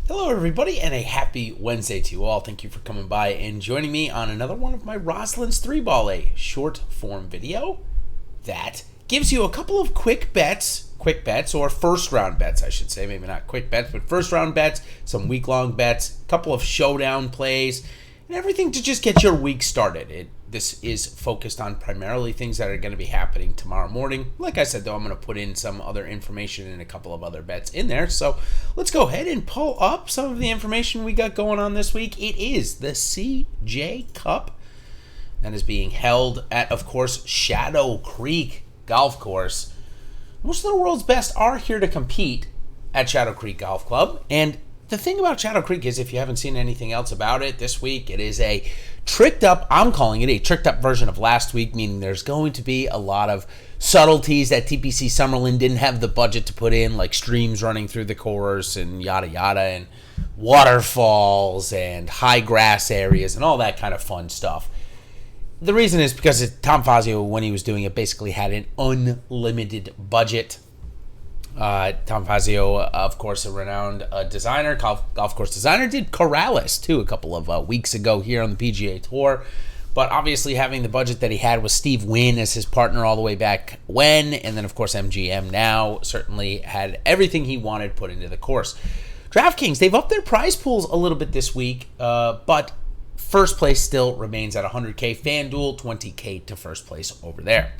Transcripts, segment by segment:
Hello, everybody, and a happy Wednesday to you all. Thank you for coming by and joining me on another one of my Rouslin's 3-Ball, a short-form video that gives you a couple of quick bets, or first-round bets, I should say. Maybe not quick bets, but first-round bets, some week-long bets, a couple of showdown plays, and everything to just get your week started. This is focused on primarily things that are going to be happening tomorrow morning. Like I said, though, I'm going to put in some other information and a couple of other bets in there. So let's go ahead and pull up some of the information we got going on this week. It is the CJ Cup that is being held at, of course, Shadow Creek Golf Course. Most of the world's best are here to compete at Shadow Creek Golf Club. And the thing about Shadow Creek is, if you haven't seen anything else about it this week, it is a tricked up, I'm calling it a tricked up version of last week, meaning there's going to be a lot of subtleties that TPC Summerlin didn't have the budget to put in, like streams running through the course and yada yada, and waterfalls and high grass areas and all that kind of fun stuff. The reason is because Tom Fazio, when he was doing it, basically had an unlimited budget. Tom Fazio, of course, a renowned designer, golf course designer, did Corrales, too, a couple of weeks ago here on the PGA Tour. But obviously having the budget that he had with Steve Wynn as his partner all the way back when, and then, of course, MGM now, certainly had everything he wanted put into the course. DraftKings, they've upped their prize pools a little bit this week, but first place still remains at $100K. FanDuel, $20K to first place over there.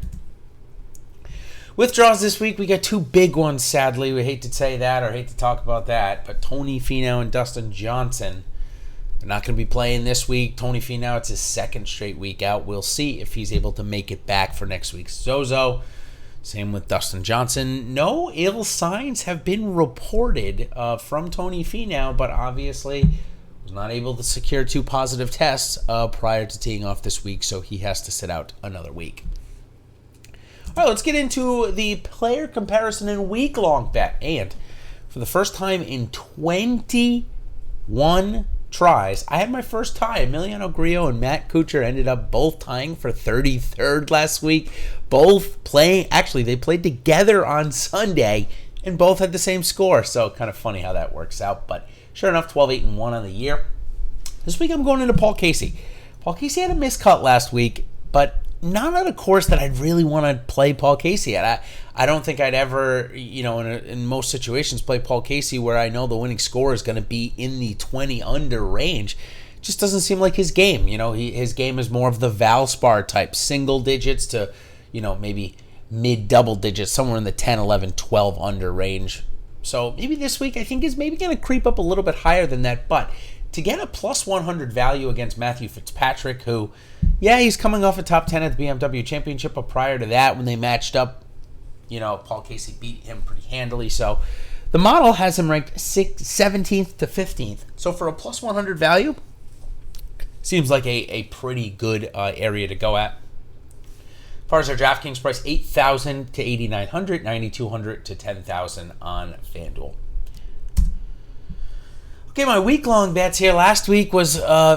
Withdrawals this week, we got two big ones, sadly. We hate to say that or hate to talk about that, but Tony Finau and Dustin Johnson, they're not going to be playing this week. Tony Finau, it's his second straight week out. We'll see if he's able to make it back for next week's Zozo. Same with Dustin Johnson. No ill signs have been reported from Tony Finau, but obviously was not able to secure two positive tests prior to teeing off this week, so he has to sit out another week. All right, let's get into the player comparison and week-long bet. And for the first time in 21 tries, I had my first tie. Emiliano Grillo and Matt Kuchar ended up both tying for 33rd last week. Both playing, actually, they played together on Sunday and both had the same score. So kind of funny how that works out. But sure enough, 12-8-1 on the year. This week I'm going into Paul Casey. Paul Casey had a miscut last week, but not at a course that I'd really want to play Paul Casey at. I don't think I'd ever, in most situations, play Paul Casey where I know the winning score is going to be in the 20 under range. It just doesn't seem like his game. His game is more of the Valspar type, single digits to, maybe mid double digits, somewhere in the 10, 11, 12 under range. So maybe this week I think is maybe going to creep up a little bit higher than that, but to get a plus 100 value against Matthew Fitzpatrick, who, he's coming off a top 10 at the BMW Championship, but prior to that, when they matched up, Paul Casey beat him pretty handily. So the model has him ranked 17th to 15th. So for a plus 100 value, seems like a pretty good area to go at. As far as our DraftKings price, $8,000 to $8,900, $9,200 to $10,000 on FanDuel. Okay, my week-long bets here. Last week was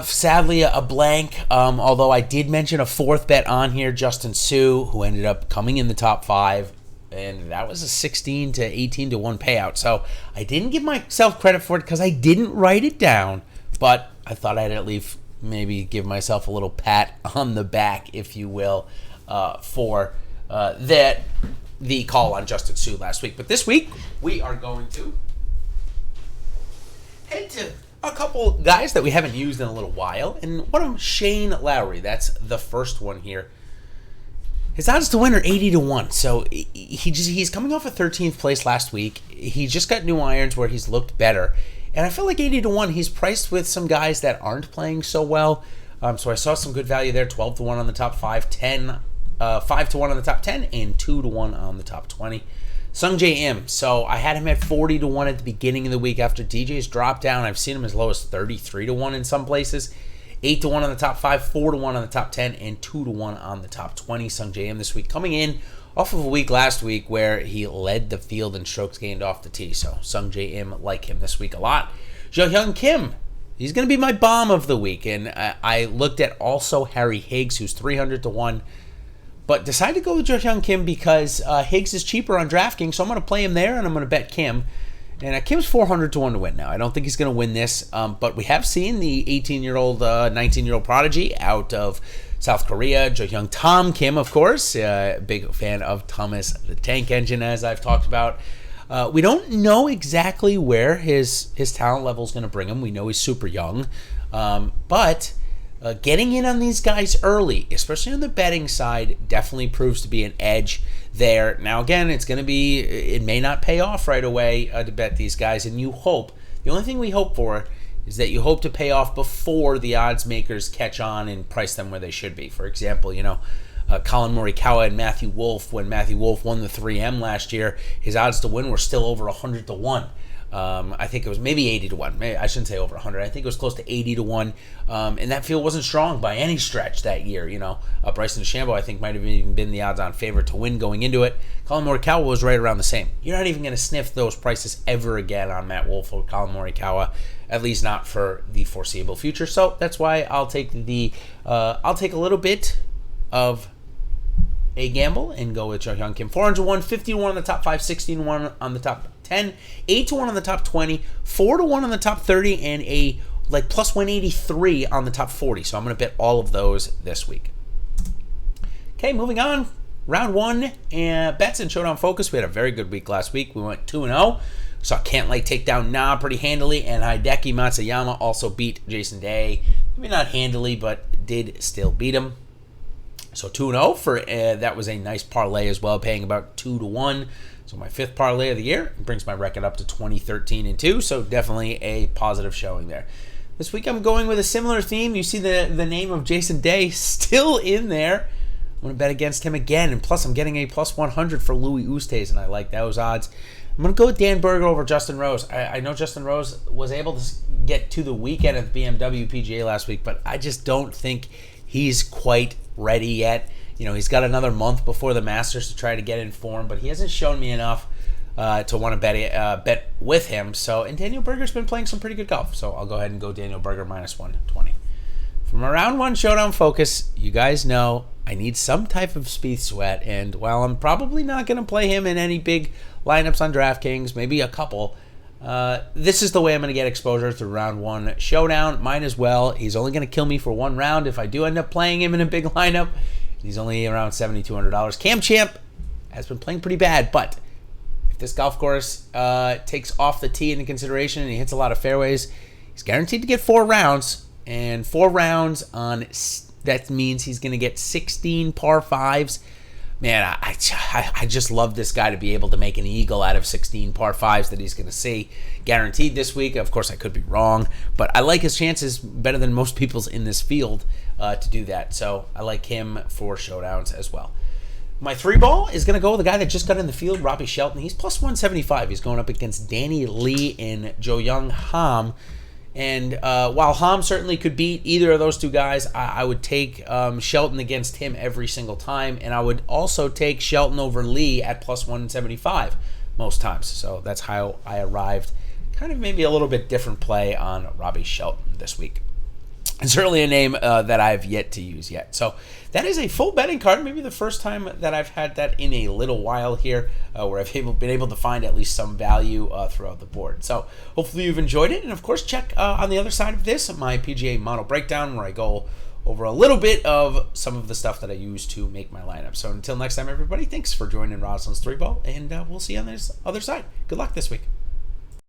sadly a blank, although I did mention a fourth bet on here, Justin Suh, who ended up coming in the top 5, and that was a 16 to 18 to 1 payout. So I didn't give myself credit for it because I didn't write it down, but I thought I'd at least maybe give myself a little pat on the back, if you will, for the call on Justin Suh last week. But this week, we are going to head to a couple guys that we haven't used in a little while, and one of them, Shane Lowry. That's the first one here. His odds to win are 80 to 1. So he's coming off a 13th place last week. He just got new irons where he's looked better, and I feel like 80 to 1. He's priced with some guys that aren't playing so well. So I saw some good value there. 12 to 1 on the top 5, 5 to 1 on the top 10, and 2 to 1 on the top 20. Sungjae Im. So I had him at 40 to 1 at the beginning of the week. After DJ's dropped down, I've seen him as low as 33 to 1 in some places. 8 to 1 on the top 5, 4 to 1 on the top 10, and 2 to 1 on the top 20. Sungjae Im this week coming in off of a week last week where he led the field in strokes gained off the tee. So Sungjae Im, like him this week a lot. Jo-Hyun Kim. He's going to be my bomb of the week. And I looked at also Harry Higgs, who's 300 to 1. But decided to go with Jo-Hyun Kim because Higgs is cheaper on DraftKings, so I'm going to play him there, and I'm going to bet Kim. And Kim's 400 to 1 to win now. I don't think he's going to win this, but we have seen the 18-year-old, 19-year-old prodigy out of South Korea, Jo Hyung Tom Kim, of course. Big fan of Thomas the Tank Engine, as I've talked about. We don't know exactly where his talent level is going to bring him. We know he's super young, but getting in on these guys early, especially on the betting side, definitely proves to be an edge there. Now, again, it may not pay off right away to bet these guys, and the only thing we hope for is that you hope to pay off before the odds makers catch on and price them where they should be. For example, Colin Morikawa and Matthew Wolff, when Matthew Wolff won the 3M last year, his odds to win were still over 100 to 1. I think it was maybe 80 to 1. I shouldn't say over 100. I think it was close to 80 to 1. And that field wasn't strong by any stretch that year. Bryson DeChambeau, I think, might have even been the odds-on favorite to win going into it. Colin Morikawa was right around the same. You're not even going to sniff those prices ever again on Matt Wolff or Colin Morikawa, at least not for the foreseeable future. So that's why I'll take a little bit of a gamble and go with Jo Hyung Kim. 401, 50-1 on the top 5, 16-1 on the top 10, 8-1 on the top 20, 4-1 on the top 30, and a plus 183 on the top 40. So I'm going to bet all of those this week. Okay, moving on. Round 1 and bets and Showdown Focus. We had a very good week last week. We went 2-0. Saw Cantlay take down Na pretty handily, and Hideki Matsuyama also beat Jason Day. Maybe not handily, but did still beat him. So 2-0 for that was a nice parlay as well, paying about 2 to 1. So my 5th parlay of the year brings my record up to 20-13-2. So definitely a positive showing there. This week I'm going with a similar theme. You see the name of Jason Day still in there. I'm going to bet against him again, and plus I'm getting a plus 100 for Louis Oosthuizen, and I like those odds. I'm going to go with Dan Berger over Justin Rose. I know Justin Rose was able to get to the weekend at the BMW PGA last week, but I just don't think he's quite ready yet. He's got another month before the Masters to try to get in form, but he hasn't shown me enough to want to bet with him. And Daniel Berger's been playing some pretty good golf, so I'll go ahead and go Daniel Berger minus 120. From a round 1 Showdown Focus, you guys know I need some type of Spieth sweat, and while I'm probably not going to play him in any big lineups on DraftKings, maybe a couple, this is the way I'm going to get exposure through round 1 Showdown. Mine as well. He's only going to kill me for one round if I do end up playing him in a big lineup. He's only around $7,200. Cam Champ has been playing pretty bad, but if this golf course takes off the tee into consideration and he hits a lot of fairways, he's guaranteed to get 4 rounds. And 4 rounds that means he's going to get 16 par 5s. Man, I just love this guy to be able to make an eagle out of 16 par 5s that he's going to see guaranteed this week. Of course, I could be wrong, but I like his chances better than most people's in this field to do that. So I like him for showdowns as well. My 3-ball is going to go with the guy that just got in the field, Robbie Shelton. He's plus 175. He's going up against Danny Lee and Jo Hyung Ham. And while Ham certainly could beat either of those two guys, I would take Shelton against him every single time. And I would also take Shelton over Lee at plus 175 most times. So that's how I arrived. Kind of maybe a little bit different play on Robbie Shelton this week. And certainly a name that I've yet to use yet. So that is a full betting card. Maybe the first time that I've had that in a little while here, where I've been able to find at least some value throughout the board. So hopefully you've enjoyed it. And of course, check on the other side of this, my PGA model breakdown, where I go over a little bit of some of the stuff that I use to make my lineup. So until next time, everybody, thanks for joining Rouslin's 3-Ball, and we'll see you on this other side. Good luck this week.